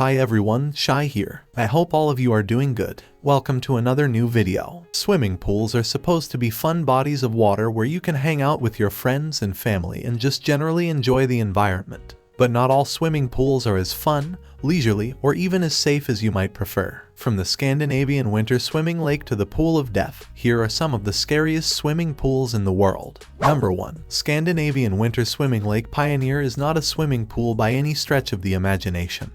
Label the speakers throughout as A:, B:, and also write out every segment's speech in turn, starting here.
A: Hi everyone, Shai here. I hope all of you are doing good. Welcome to another new video. Swimming pools are supposed to be fun bodies of water where you can hang out with your friends and family and just generally enjoy the environment. But not all swimming pools are as fun, leisurely, or even as safe as you might prefer. From the Scandinavian Winter Swimming Lake to the Pool of Death, here are some of the scariest swimming pools in the world. Number 1. Scandinavian Winter Swimming Lake Pioneer is not a swimming pool by any stretch of the imagination.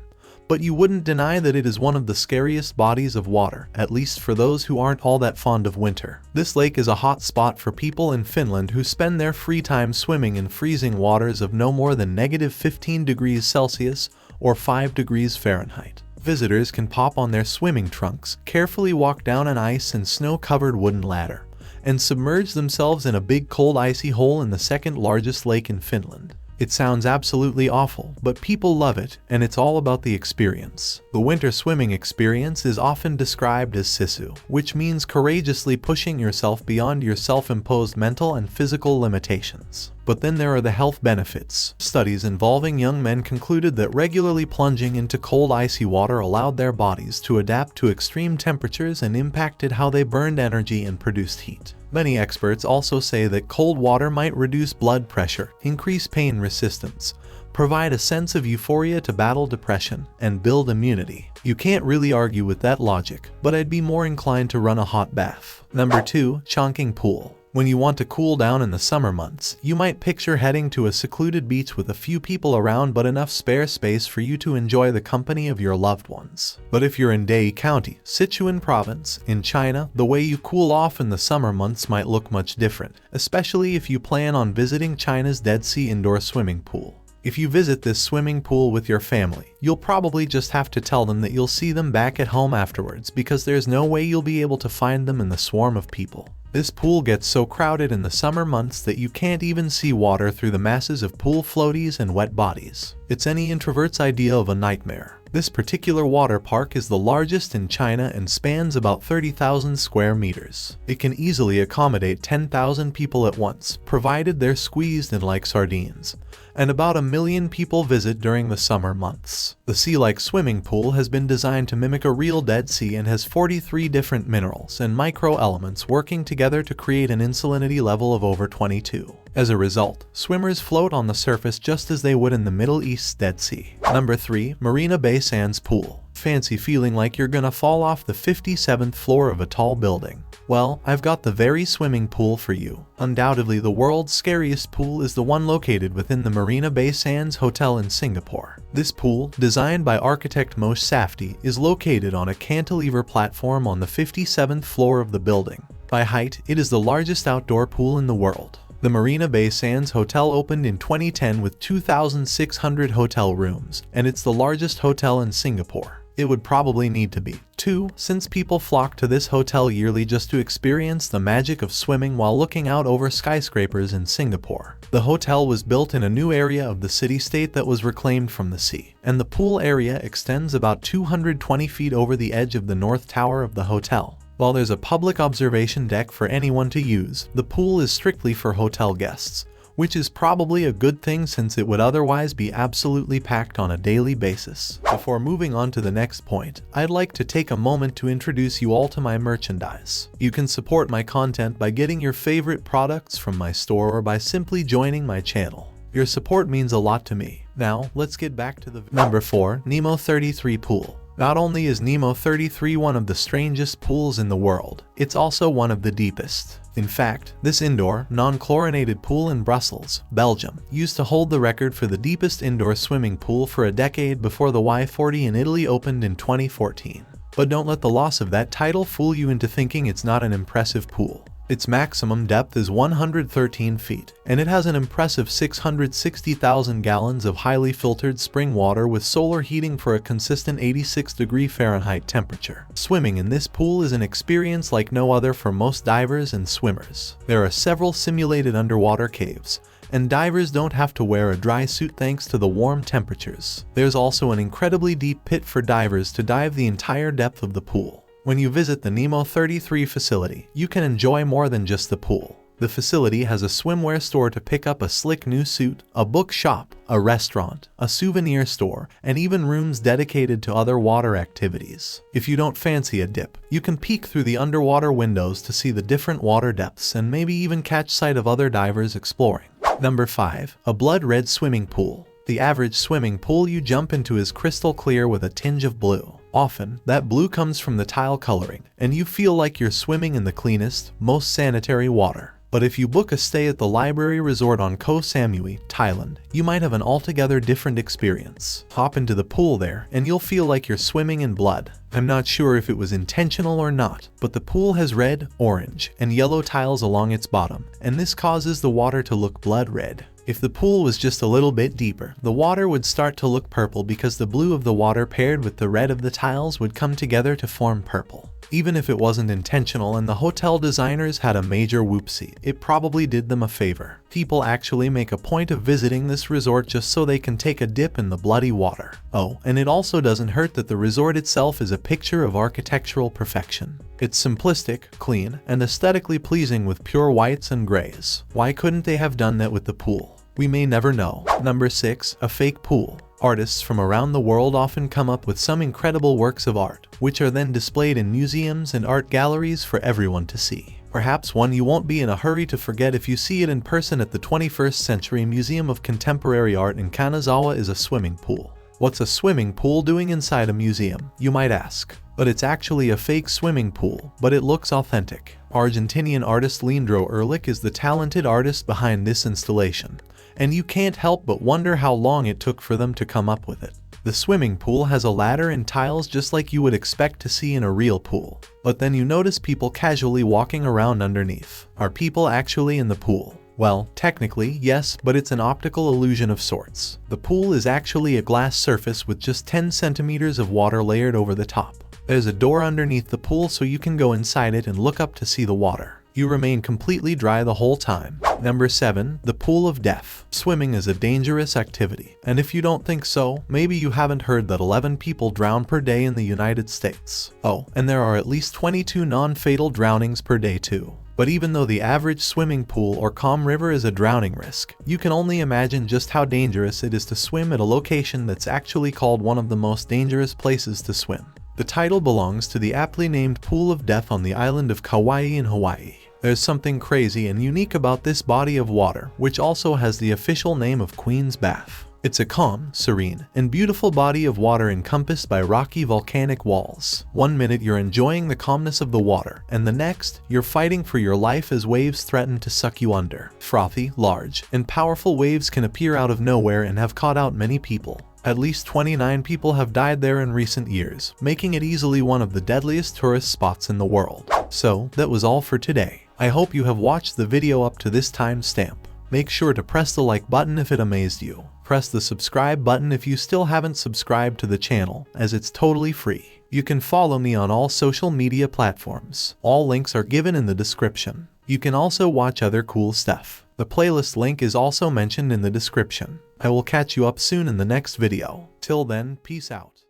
A: But you wouldn't deny that it is one of the scariest bodies of water, at least for those who aren't all that fond of winter. This lake is a hot spot for people in Finland who spend their free time swimming in freezing waters of no more than -15 degrees Celsius or 5 degrees Fahrenheit. Visitors can pop on their swimming trunks, carefully walk down an ice and snow-covered wooden ladder, and submerge themselves in a big cold icy hole in the second largest lake in Finland. It sounds absolutely awful, but people love it, and it's all about the experience. The winter swimming experience is often described as sisu, which means courageously pushing yourself beyond your self-imposed mental and physical limitations. But then there are the health benefits. Studies involving young men concluded that regularly plunging into cold icy water allowed their bodies to adapt to extreme temperatures and impacted how they burned energy and produced heat. Many experts also say that cold water might reduce blood pressure, increase pain resistance, provide a sense of euphoria to battle depression, and build immunity. You can't really argue with that logic, but I'd be more inclined to run a hot bath. Number 2. CHONGQING Pool. When you want to cool down in the summer months, you might picture heading to a secluded beach with a few people around but enough spare space for you to enjoy the company of your loved ones. But if you're in Dai County, Sichuan Province, in China, the way you cool off in the summer months might look much different, especially if you plan on visiting China's Dead Sea indoor swimming pool. If you visit this swimming pool with your family, you'll probably just have to tell them that you'll see them back at home afterwards because there's no way you'll be able to find them in the swarm of people. This pool gets so crowded in the summer months that you can't even see water through the masses of pool floaties and wet bodies. It's any introvert's idea of a nightmare. This particular water park is the largest in China and spans about 30,000 square meters. It can easily accommodate 10,000 people at once, provided they're squeezed in like sardines. And about 1 million people visit during the summer months. The sea-like swimming pool has been designed to mimic a real Dead Sea and has 43 different minerals and micro-elements working together to create an insalinity level of over 22. As a result, swimmers float on the surface just as they would in the Middle East's Dead Sea. Number 3. Marina Bay Sands Pool. Fancy feeling like you're gonna fall off the 57th floor of a tall building? Well, I've got the very swimming pool for you. Undoubtedly, the world's scariest pool is the one located within the Marina Bay Sands Hotel in Singapore. This pool, designed by architect Moshe Safdie, is located on a cantilever platform on the 57th floor of the building. By height, it is the largest outdoor pool in the world. The Marina Bay Sands Hotel opened in 2010 with 2,600 hotel rooms, and it's the largest hotel in Singapore. It would probably need to be, too, since people flock to this hotel yearly just to experience the magic of swimming while looking out over skyscrapers in Singapore. The hotel was built in a new area of the city-state that was reclaimed from the sea, and the pool area extends about 220 feet over the edge of the north tower of the hotel. While there's a public observation deck for anyone to use, the pool is strictly for hotel guests, which is probably a good thing since it would otherwise be absolutely packed on a daily basis. Before moving on to the next point, I'd like to take a moment to introduce you all to my merchandise. You can support my content by getting your favorite products from my store or by simply joining my channel. Your support means a lot to me. Now, let's get back to the Number 4. NEMO 33 Pool. Not only is NEMO 33 one of the strangest pools in the world, it's also one of the deepest. In fact, this indoor, non-chlorinated pool in Brussels, Belgium, used to hold the record for the deepest indoor swimming pool for a decade before the Y40 in Italy opened in 2014. But don't let the loss of that title fool you into thinking it's not an impressive pool. Its maximum depth is 113 feet, and it has an impressive 660,000 gallons of highly filtered spring water with solar heating for a consistent 86° Fahrenheit temperature. Swimming in this pool is an experience like no other for most divers and swimmers. There are several simulated underwater caves, and divers don't have to wear a dry suit thanks to the warm temperatures. There's also an incredibly deep pit for divers to dive the entire depth of the pool. When you visit the NEMO 33 facility, you can enjoy more than just the pool. The facility has a swimwear store to pick up a slick new suit, a bookshop, a restaurant, a souvenir store, and even rooms dedicated to other water activities. If you don't fancy a dip, you can peek through the underwater windows to see the different water depths and maybe even catch sight of other divers exploring. Number 5. A blood red swimming pool. The average swimming pool you jump into is crystal clear with a tinge of blue. Often, that blue comes from the tile coloring, and you feel like you're swimming in the cleanest, most sanitary water. But if you book a stay at the Library Resort on Koh Samui, Thailand, you might have an altogether different experience. Hop into the pool there, and you'll feel like you're swimming in blood. I'm not sure if it was intentional or not, but the pool has red, orange, and yellow tiles along its bottom, and this causes the water to look blood red. If the pool was just a little bit deeper, the water would start to look purple because the blue of the water paired with the red of the tiles would come together to form purple. Even if it wasn't intentional and the hotel designers had a major whoopsie, it probably did them a favor. People actually make a point of visiting this resort just so they can take a dip in the bloody water. Oh, and it also doesn't hurt that the resort itself is a picture of architectural perfection. It's simplistic, clean, and aesthetically pleasing with pure whites and grays. Why couldn't they have done that with the pool? We may never know. Number 6. A fake pool. Artists from around the world often come up with some incredible works of art, which are then displayed in museums and art galleries for everyone to see. Perhaps one you won't be in a hurry to forget if you see it in person at the 21st Century Museum of Contemporary Art in Kanazawa is a swimming pool. What's a swimming pool doing inside a museum, you might ask? But it's actually a fake swimming pool, but it looks authentic. Argentinian artist Leandro Ehrlich is the talented artist behind this installation, and you can't help but wonder how long it took for them to come up with it. The swimming pool has a ladder and tiles just like you would expect to see in a real pool, but then you notice people casually walking around underneath. Are people actually in the pool? Well, technically, yes, but it's an optical illusion of sorts. The pool is actually a glass surface with just 10 centimeters of water layered over the top. There's a door underneath the pool so you can go inside it and look up to see the water. You remain completely dry the whole time. Number 7. The pool of death. Swimming is a dangerous activity, and if you don't think so, maybe you haven't heard that 11 people drown per day in the United States. Oh, and there are at least 22 non-fatal drownings per day too. But even though the average swimming pool or calm river is a drowning risk, you can only imagine just how dangerous it is to swim at a location that's actually called one of the most dangerous places to swim. The title belongs to the aptly named Pool of Death on the island of Kauai in Hawaii. There's something crazy and unique about this body of water, which also has the official name of Queen's Bath. It's a calm, serene, and beautiful body of water encompassed by rocky volcanic walls. One minute you're enjoying the calmness of the water, and the next, you're fighting for your life as waves threaten to suck you under. Frothy, large, and powerful waves can appear out of nowhere and have caught out many people. At least 29 people have died there in recent years, making it easily one of the deadliest tourist spots in the world. So, that was all for today. I hope you have watched the video up to this time stamp. Make sure to press the like button if it amazed you. Press the subscribe button if you still haven't subscribed to the channel, as it's totally free. You can follow me on all social media platforms. All links are given in the description. You can also watch other cool stuff. The playlist link is also mentioned in the description. I will catch you up soon in the next video. Till then, peace out.